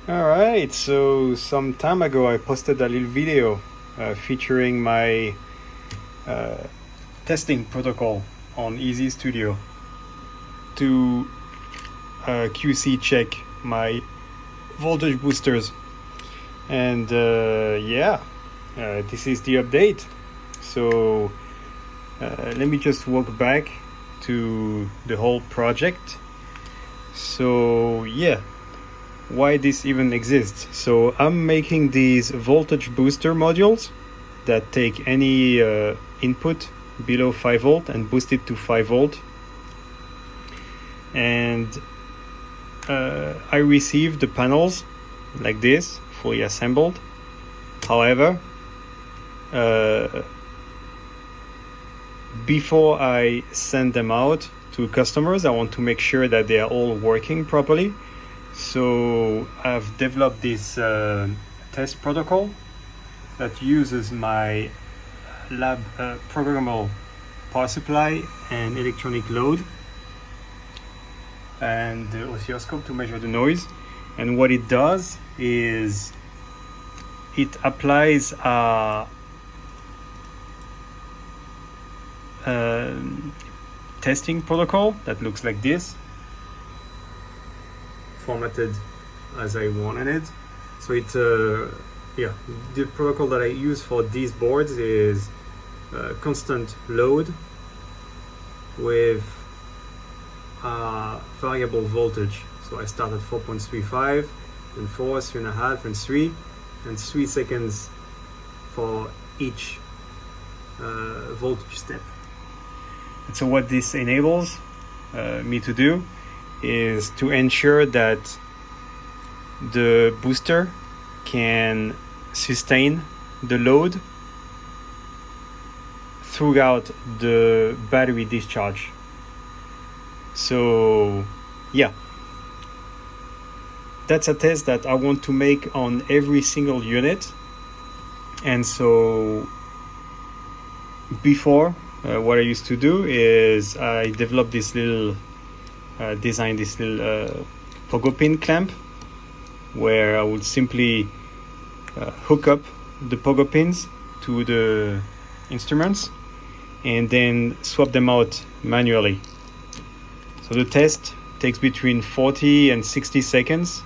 Alright, so some time ago I posted a little video featuring my testing protocol on Easy Studio to QC check my voltage boosters. And this is the update. So let me just walk back to the whole project. So why this even exists. So I'm making these voltage booster modules that take any input below 5 volt and boost it to 5 volt. And I received the panels like this, fully assembled. However, before I send them out to customers, I want to make sure that they are all working properly. So I've developed this test protocol that uses my lab programmable power supply and electronic load and the oscilloscope to measure the noise. And what it does is it applies a testing protocol that looks like this, formatted as I wanted it. So it's the protocol that I use for these boards is constant load with variable voltage. So I start at 4.35, then 4, 3.5, and 3, and 3 seconds for each voltage step. And so what this enables me to do is to ensure that the booster can sustain the load throughout the battery discharge. So that's a test that I want to make on every single unit. And so before, what I used to do is I developed this little designed this little pogo pin clamp where I would simply hook up the pogo pins to the instruments and then swap them out manually. So the test takes between 40 and 60 seconds,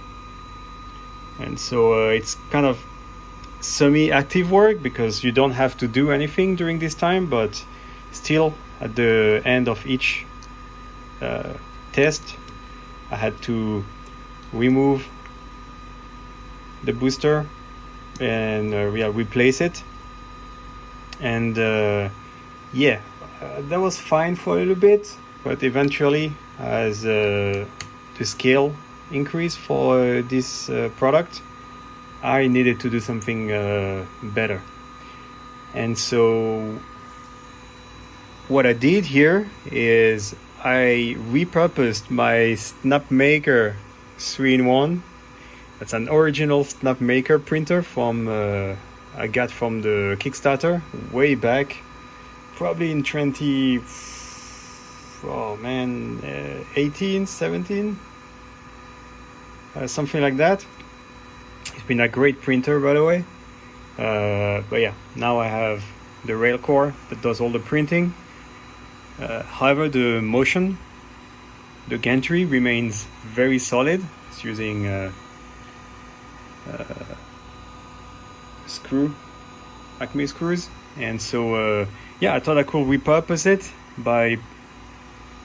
and so it's kind of semi-active work because you don't have to do anything during this time, but still at the end of each test I had to remove the booster and replace it. And that was fine for a little bit, but eventually as the scale increased for this product, I needed to do something better. And so what I did here is I repurposed my Snapmaker 3-in-1. That's an original Snapmaker printer from I got from the Kickstarter way back, probably in 18, 17, something like that. It's been a great printer, by the way. But now I have the rail core that does all the printing. However, the motion, the gantry remains very solid. It's using Acme screws, and so I thought I could repurpose it by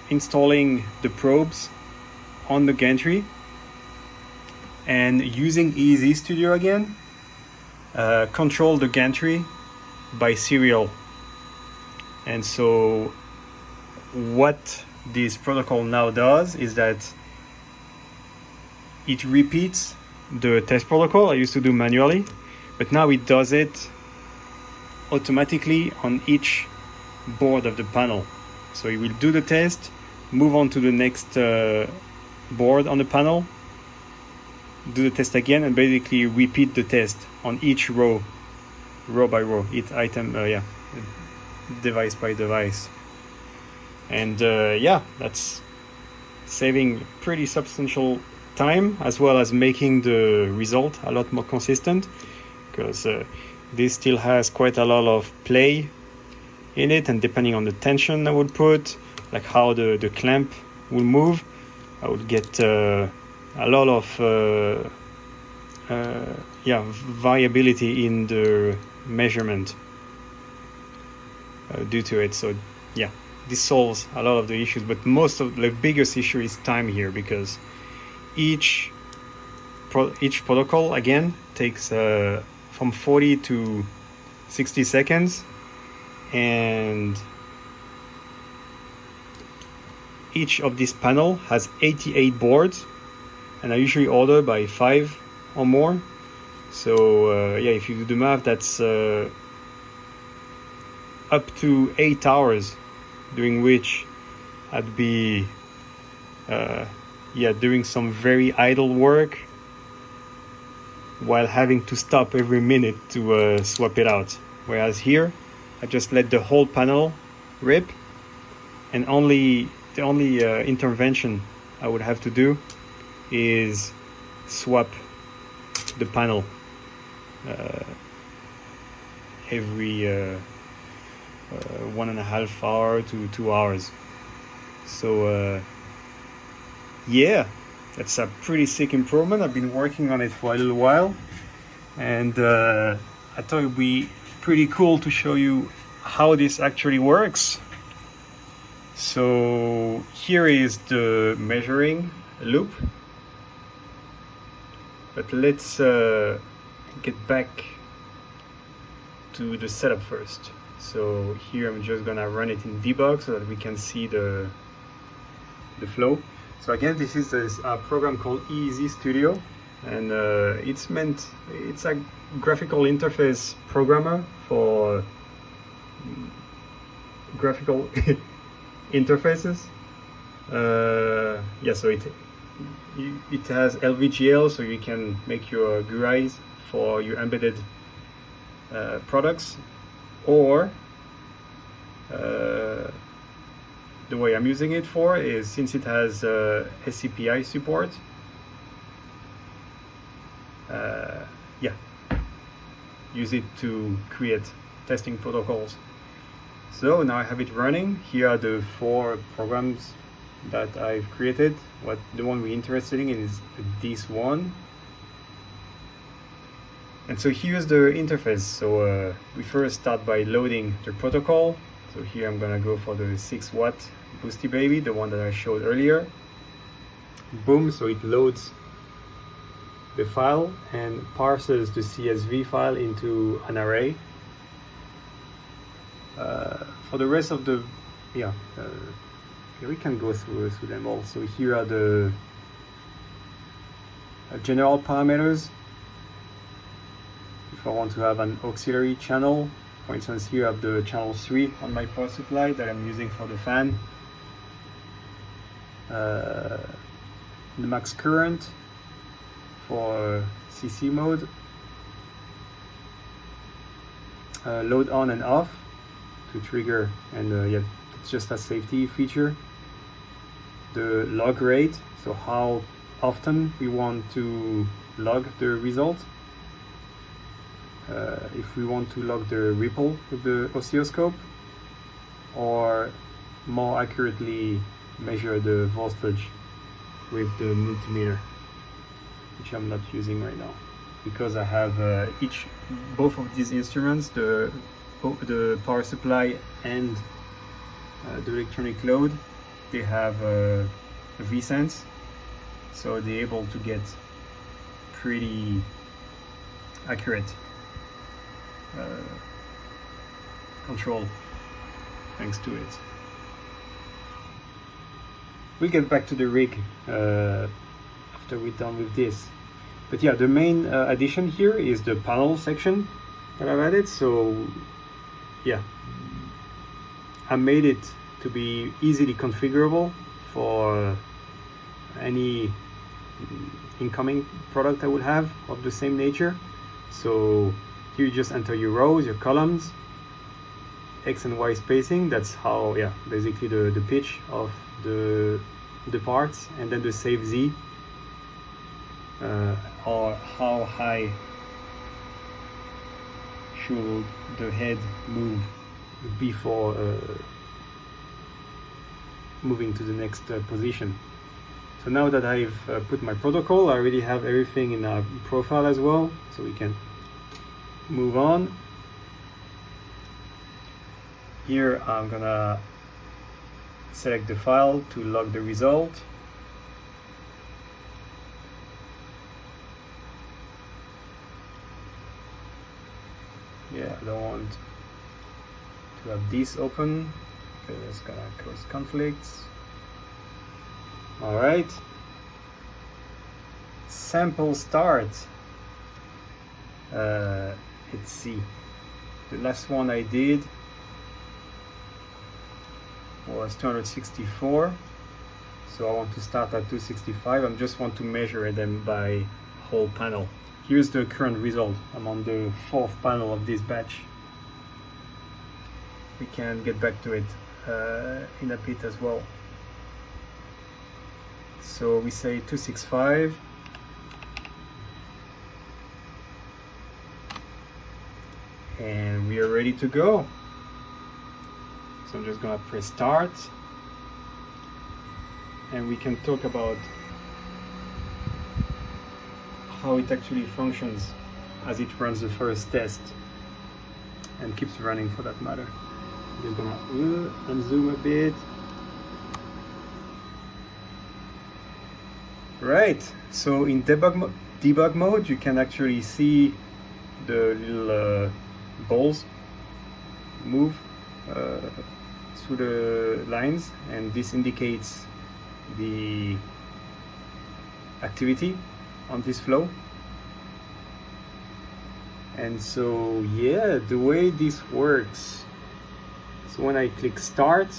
installing the probes on the gantry and using Easy Studio again, control the gantry by serial. And so what this protocol now does is that it repeats the test protocol I used to do manually, but now it does it automatically on each board of the panel. So it will do the test, move on to the next board on the panel, do the test again, and basically repeat the test on each row by row, each item, device by device. And that's saving pretty substantial time as well as making the result a lot more consistent, because this still has quite a lot of play in it, and depending on the tension I would put, like how the clamp will move, I would get a lot of variability in the measurement due to it. So yeah, this solves a lot of the issues, but most of the biggest issue is time here, because each protocol again takes from 40 to 60 seconds, and each of this panel has 88 boards, and I usually order by 5 or more. So if you do the math, that's up to 8 hours during which I'd be doing some very idle work while having to stop every minute to swap it out. Whereas here, I just let the whole panel rip, and the only intervention I would have to do is swap the panel every 1.5 hour to 2 hours. So that's a pretty sick improvement. I've been working on it for a little while, and I thought it'd be pretty cool to show you how this actually works. So here is the measuring loop, but let's get back to the setup first. So here I'm just gonna run it in debug so that we can see the flow. So again, this is a program called Easy Studio, and it's a graphical interface programmer for graphical interfaces. So it has LVGL, so you can make your GUIs for your embedded products, or the way I'm using it for is, since it has SCPI support, use it to create testing protocols. So now I have it running. Here are the 4 programs that I've created. The one we're interested in is this one. And so here's the interface. So we first start by loading the protocol. So here I'm gonna go for the 6-watt Boosty Baby, the one that I showed earlier. Boom, so it loads the file and parses the CSV file into an array. For the rest of the, we can go through them all. So here are the general parameters. If I want to have an auxiliary channel, for instance, here I have the channel 3 on my power supply that I'm using for the fan. The max current for CC mode. Load on and off to trigger, and it's just a safety feature. The log rate, so how often we want to log the result. If we want to log the ripple with the oscilloscope, or more accurately measure the voltage with the multimeter, which I'm not using right now because I have both of these instruments, the power supply and the electronic load, they have a V-sense, so they're able to get pretty accurate control thanks to it. We'll get back to the rig after we're done with this. But yeah, the main addition here is the panel section that I've added. So yeah, I made it to be easily configurable for any incoming product I would have of the same nature. So here you just enter your rows, your columns, X and Y spacing. That's how, basically the pitch of the parts, and then the save Z or how high should the head move before moving to the next position. So now that I've put my protocol, I already have everything in our profile as well, so we can move on. Here I'm gonna select the file to log the result. Yeah, I don't want to have this open because it's gonna cause conflicts. All right, sample start. Let's see, the last one I did was 264, so I want to start at 265. I just want to measure them by whole panel. Here's the current result. I'm on the 4th panel of this batch. We can get back to it in a bit as well. So we say 265. And we are ready to go. So I'm just gonna press start. And we can talk about how it actually functions as it runs the first test and keeps running for that matter. I'm just gonna unzoom a bit. Right, so in debug mode you can actually see the little balls move through the lines, and this indicates the activity on this flow. And so yeah, the way this works, so when I click start,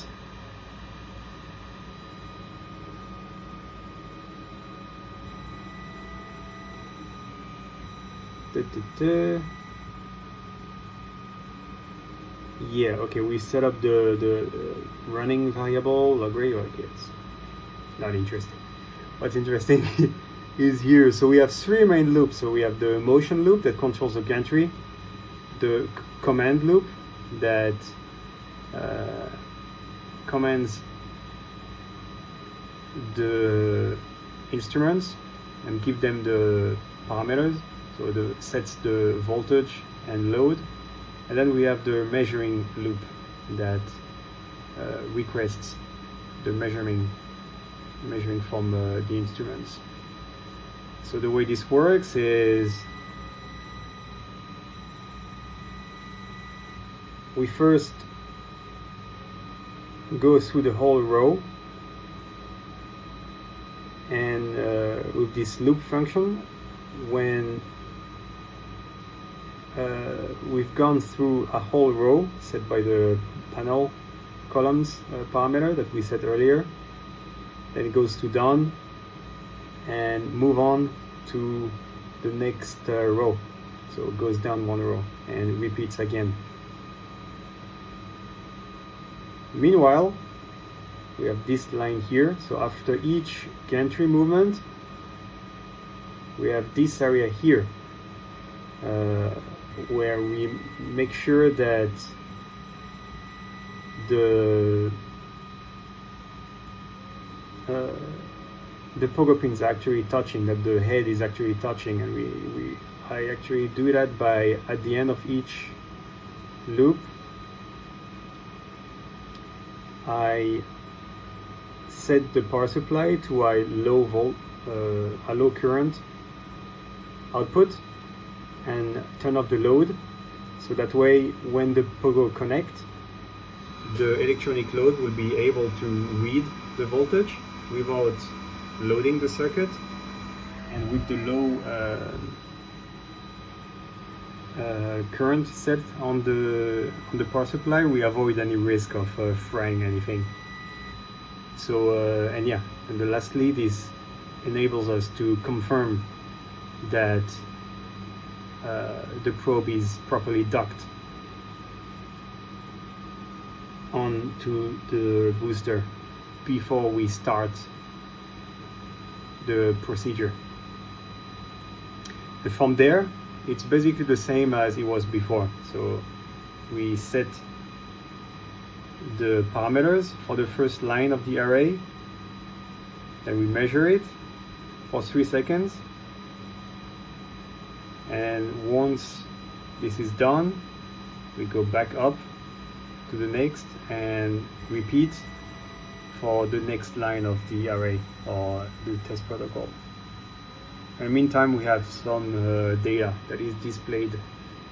yeah, okay, we set up the running variable log rate. Okay, it's not interesting. What's interesting is here. So we have 3 main loops. So we have the motion loop that controls the gantry, the command loop that commands the instruments and give them the parameters, so the sets the voltage and load. And then we have the measuring loop that requests the measuring from the instruments. So the way this works is we first go through the whole row, and with this loop function, when we've gone through a whole row set by the panel columns parameter that we set earlier, then it goes to done and move on to the next row. So it goes down 1 row and repeats again. Meanwhile, we have this line here. So after each gantry movement, we have this area here where we make sure that the pogo pin is actually touching, that the head is actually touching, and I actually do that by, at the end of each loop, I set the power supply to a low current output and turn off the load, so that way when the pogo connect, the electronic load will be able to read the voltage without loading the circuit. And with the low current set on the power supply, we avoid any risk of frying anything. So and yeah, and lastly, this enables us to confirm that the probe is properly docked onto the booster before we start the procedure. And from there, it's basically the same as it was before. So we set the parameters for the first line of the array, then we measure it for 3 seconds, and once this is done, we go back up to the next and repeat for the next line of the array or the test protocol. In the meantime, we have some data that is displayed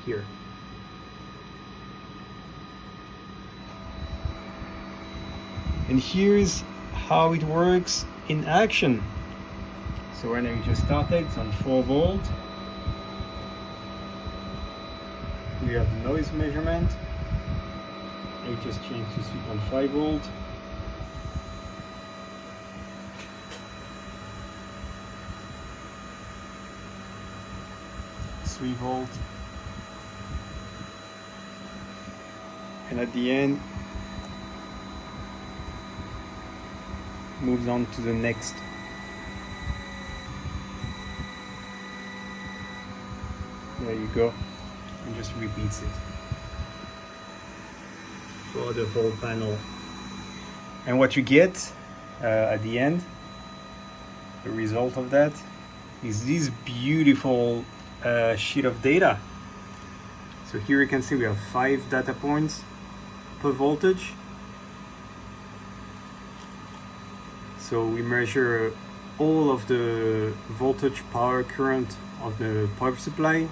here. And here's how it works in action. So right now we just started, it's on 4 volt. We have the noise measurement. It just changed to 3.5 volt. .3 volt. And at the end, moves on to the next. There you go, and just repeats it for the whole panel. And what you get at the end, the result of that, is this beautiful sheet of data. So here you can see we have 5 data points per voltage. So we measure all of the voltage, power, current of the power supply,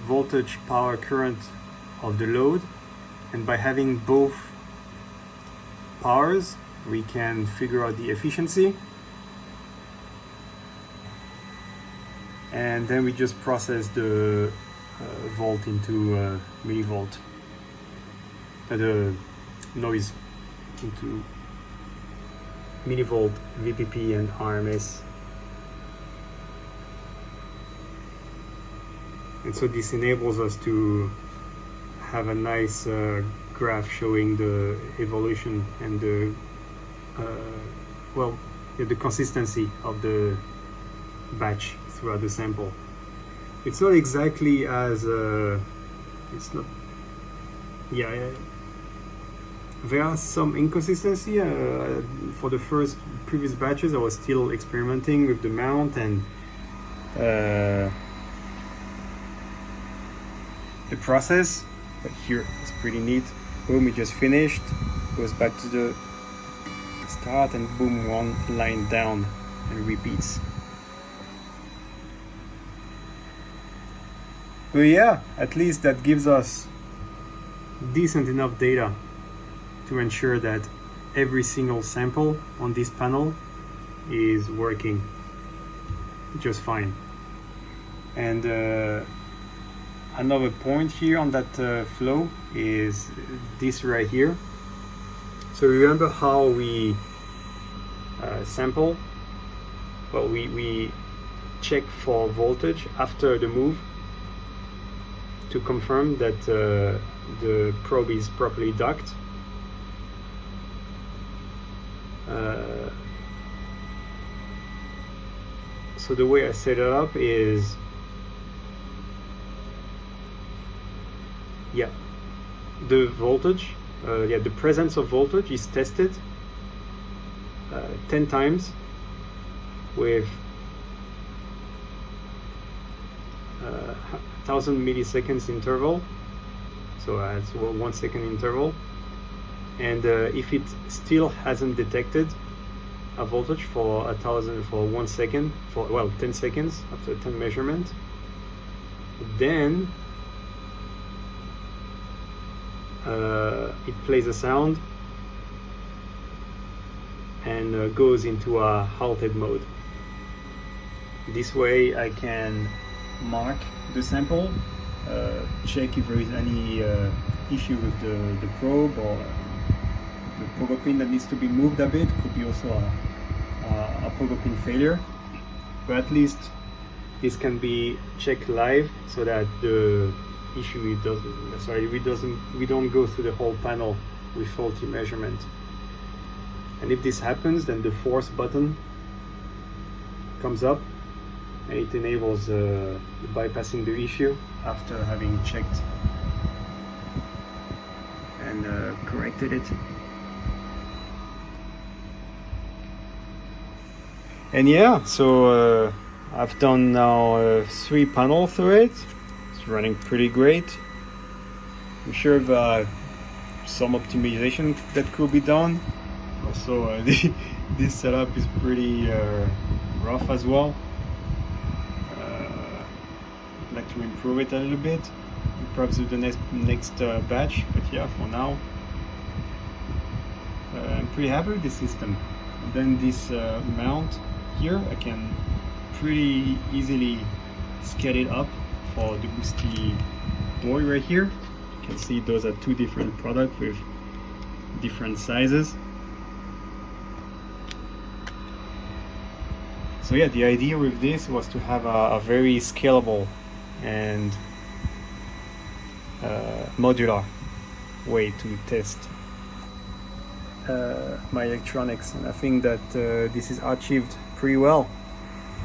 voltage, power, current of the load, and by having both powers we can figure out the efficiency, and then we just process the volt into millivolt, the noise into millivolt, VPP and RMS. And so this enables us to have a nice graph showing the evolution and the the consistency of the batch throughout the sample. It's not exactly as it's not, there are some inconsistency. For the previous batches I was still experimenting with the mount and the process, but here it's pretty neat. Boom, we just finished, goes back to the start, and boom, one line down and repeats. But yeah, at least that gives us decent enough data to ensure that every single sample on this panel is working just fine. And another point here on that flow is this right here. So remember how we sample? Well, we check for voltage after the move to confirm that the probe is properly docked. So the way I set it up is, the voltage, the presence of voltage is tested 10 times with 1000 milliseconds interval, so it's 1 second interval, and if it still hasn't detected a voltage for 1 second, for 10 seconds after 10 measurement, then it plays a sound and goes into a halted mode. This way I can mark the sample, check if there is any issue with the probe or the pogo pin that needs to be moved a bit. Could be also a pogo pin failure, but at least this can be checked live so that the issue we don't go through the whole panel with faulty measurement. And if this happens, then the force button comes up and it enables bypassing the issue after having checked and corrected it. And yeah, so I've done now 3 panels through it. It's running pretty great. I'm sure there are some optimization that could be done. Also, this setup is pretty rough as well. I'd like to improve it a little bit, perhaps with the next batch. But yeah, for now, I'm pretty happy with the system. And then this mount here, I can pretty easily scale it up for the boosty boy right here. You can see those are 2 different products with different sizes. So yeah, the idea with this was to have a very scalable and modular way to test my electronics, and I think that this is achieved pretty well.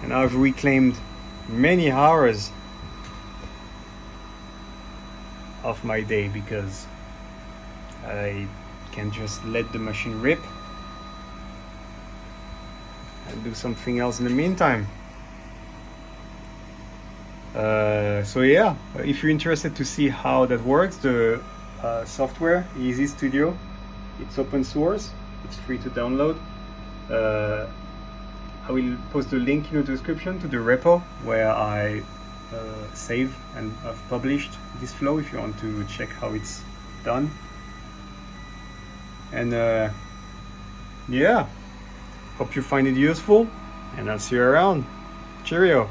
And I've reclaimed many hours of my day because I can just let the machine rip and do something else in the meantime. So yeah, if you're interested to see how that works, the software Easy Studio, it's open source, it's free to download. I will post a link in the description to the repo where I save and I've published this flow if you want to check how it's done. And yeah, hope you find it useful, and I'll see you around. Cheerio.